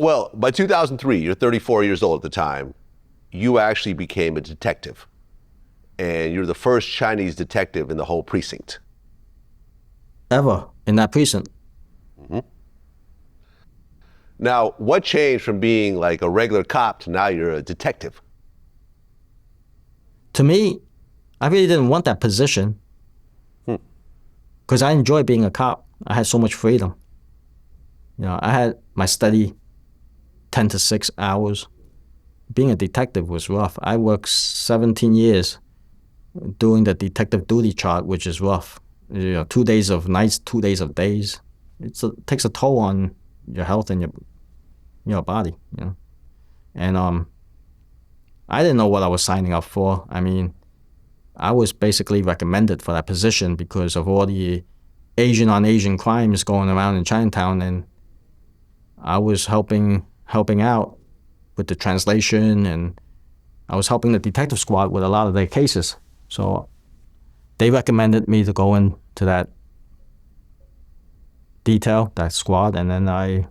Well, by 2003, you're 34 years old at the time, you actually became a detective. And you're the first Chinese detective in the whole precinct. Ever in that precinct. Mm-hmm. Now, what changed from being like a regular cop to now you're a detective? To me, I really didn't want that position because I enjoyed being a cop. I had so much freedom. You know, I had my study 10 to 6 hours. Being a detective was rough. I worked 17 years doing the detective duty chart, which is rough. 2 days of nights, 2 days of days. It takes a toll on your health and your body, you know. And I didn't know what I was signing up for. I mean, I was basically recommended for that position because of all the Asian on Asian crimes going around in Chinatown, and I was helping out with the translation, and I was helping the detective squad with a lot of their cases. So they recommended me to go into that detail, that squad, and then I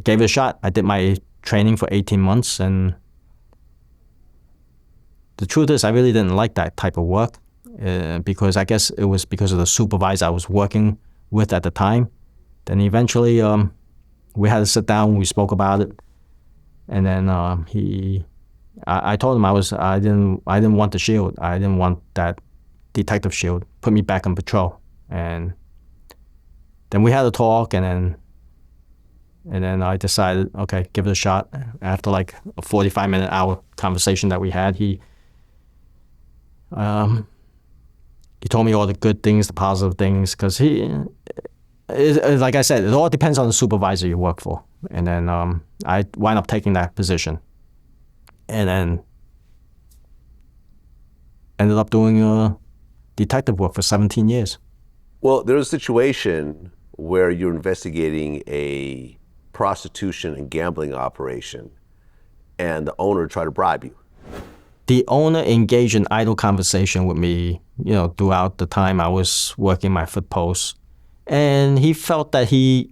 gave it a shot. I did my training for 18 months, and the truth is I really didn't like that type of work because I guess it was because of the supervisor I was working with at the time. Then eventually we had to sit down, we spoke about it, and then I told him I didn't want the shield. I didn't want that detective shield. Put me back on patrol. And then we had a talk, and then I decided, okay, give it a shot. After like a 45-minute hour conversation that we had, he told me all the good things, the positive things, because like I said, it all depends on the supervisor you work for. And then I wind up taking that position, and then ended up doing detective work for 17 years. Well, there was a situation where you're investigating a prostitution and gambling operation, and the owner tried to bribe you. The owner engaged in idle conversation with me, throughout the time I was working my foot post. And he felt that he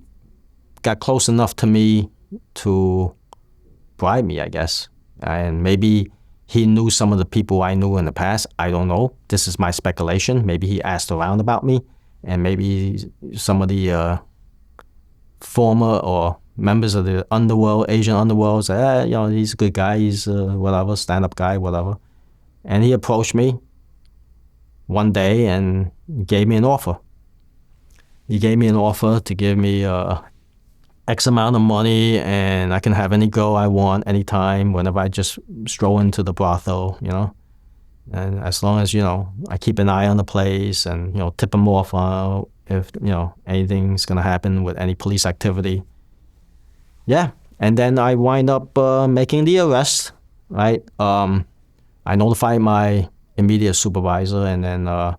got close enough to me to bribe me, I guess. And maybe he knew some of the people I knew in the past. I don't know. This is my speculation. Maybe he asked around about me, and maybe some of the former or members of the underworld, Asian underworld, said, he's a good guy, he's whatever, stand-up guy, whatever. And he approached me one day and gave me an offer. He gave me an offer to give me X amount of money, and I can have any girl I want anytime, whenever I just stroll into the brothel, And as long as, I keep an eye on the place and, tip him off if, anything's going to happen with any police activity. Yeah. And then I wind up making the arrest, right? I notified my immediate supervisor, and then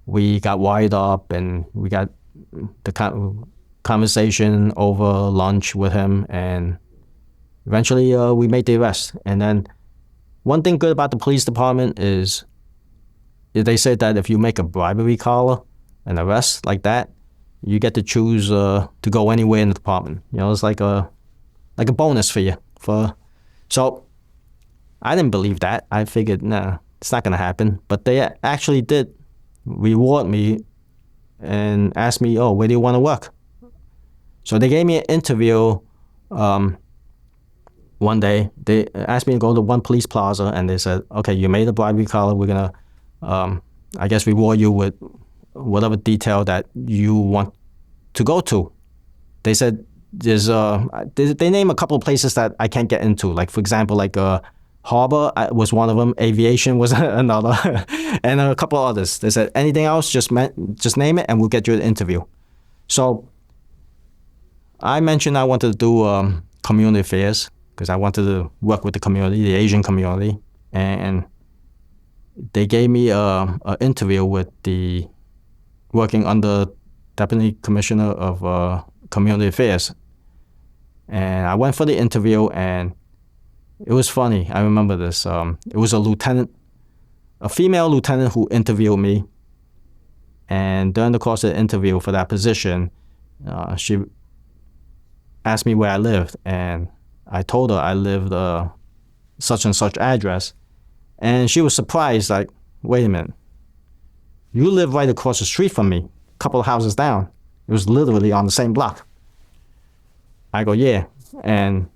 we got wired up, and we got the conversation over lunch with him, and eventually we made the arrest. And then one thing good about the police department is they said that if you make a bribery collar, an arrest like that, you get to choose to go anywhere in the department. It's like a bonus for you. So I didn't believe that. I figured, nah, it's not going to happen. But they actually did reward me and asked me, oh, where do you want to work? So they gave me an interview one day. They asked me to go to one police plaza, and they said, okay, you made a bribery collar. We're going to, I guess, reward you with whatever detail that you want to go to. They said they name a couple of places that I can't get into. Like, for example, like Harbor was one of them. Aviation was another, and a couple of others. They said anything else, just name it, and we'll get you an interview. So I mentioned I wanted to do community affairs because I wanted to work with the community, the Asian community, and they gave me an interview with the working under Deputy Commissioner of Community Affairs, and I went for the interview, and it was funny. I remember this. It was a female lieutenant who interviewed me. And during the course of the interview for that position, asked me where I lived, and I told her I lived such and such address, and she was surprised, like, wait a minute, you live right across the street from me, a couple of houses down. It was literally on the same block. I go, yeah, and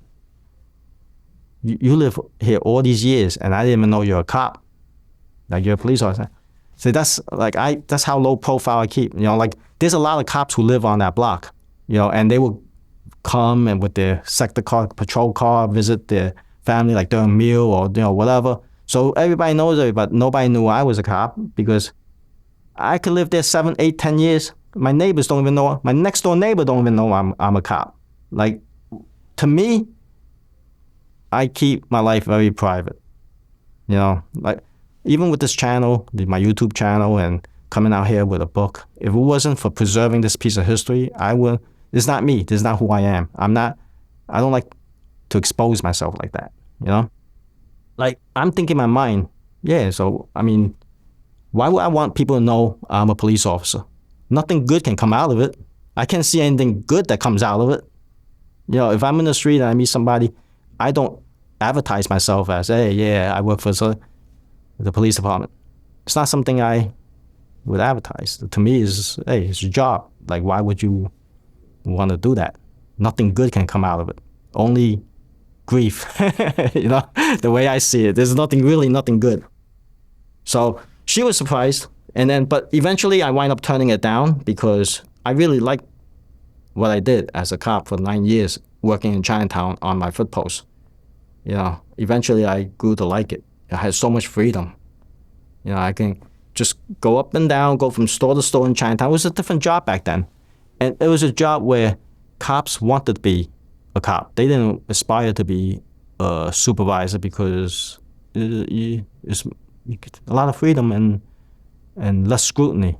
you live here all these years, and I didn't even know you're a cop, like you're a police officer. So that's how low profile I keep. Like there's a lot of cops who live on that block, and they will come and with their sector car, patrol car, visit their family like during a meal or whatever. So everybody knows everybody. Nobody knew I was a cop because I could live there 7, 8, 10 years. My neighbors don't even know. My next door neighbor don't even know I'm a cop. Like, to me, I keep my life very private. Like even with this channel, my YouTube channel, and coming out here with a book, if it wasn't for preserving this piece of history, it's not me. This is not who I am. I don't like to expose myself like that, Like, I'm thinking in my mind, yeah, so, why would I want people to know I'm a police officer? Nothing good can come out of it. I can't see anything good that comes out of it. If I'm in the street and I meet somebody, I don't advertise myself as, hey, yeah, I work for the police department. It's not something I would advertise. To me, it's your job. Like, why would you want to do that? Nothing good can come out of it. Only grief, the way I see it. There's nothing good. So she was surprised. But eventually I wind up turning it down because I really liked what I did as a cop for 9 years, working in Chinatown on my foot post. Eventually I grew to like it. I had so much freedom. I can just go up and down, go from store to store in Chinatown. It was a different job back then. And it was a job where cops wanted to be a cop. They didn't aspire to be a supervisor because it's a lot of freedom and less scrutiny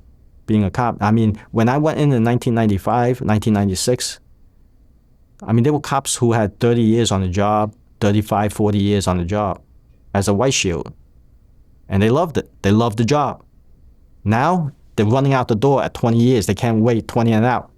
being a cop. When I went in 1995, 1996, there were cops who had 30 years on the job, 35, 40 years on the job as a white shield. And they loved it. They loved the job. Now, they're running out the door at 20 years. They can't wait 20 and out.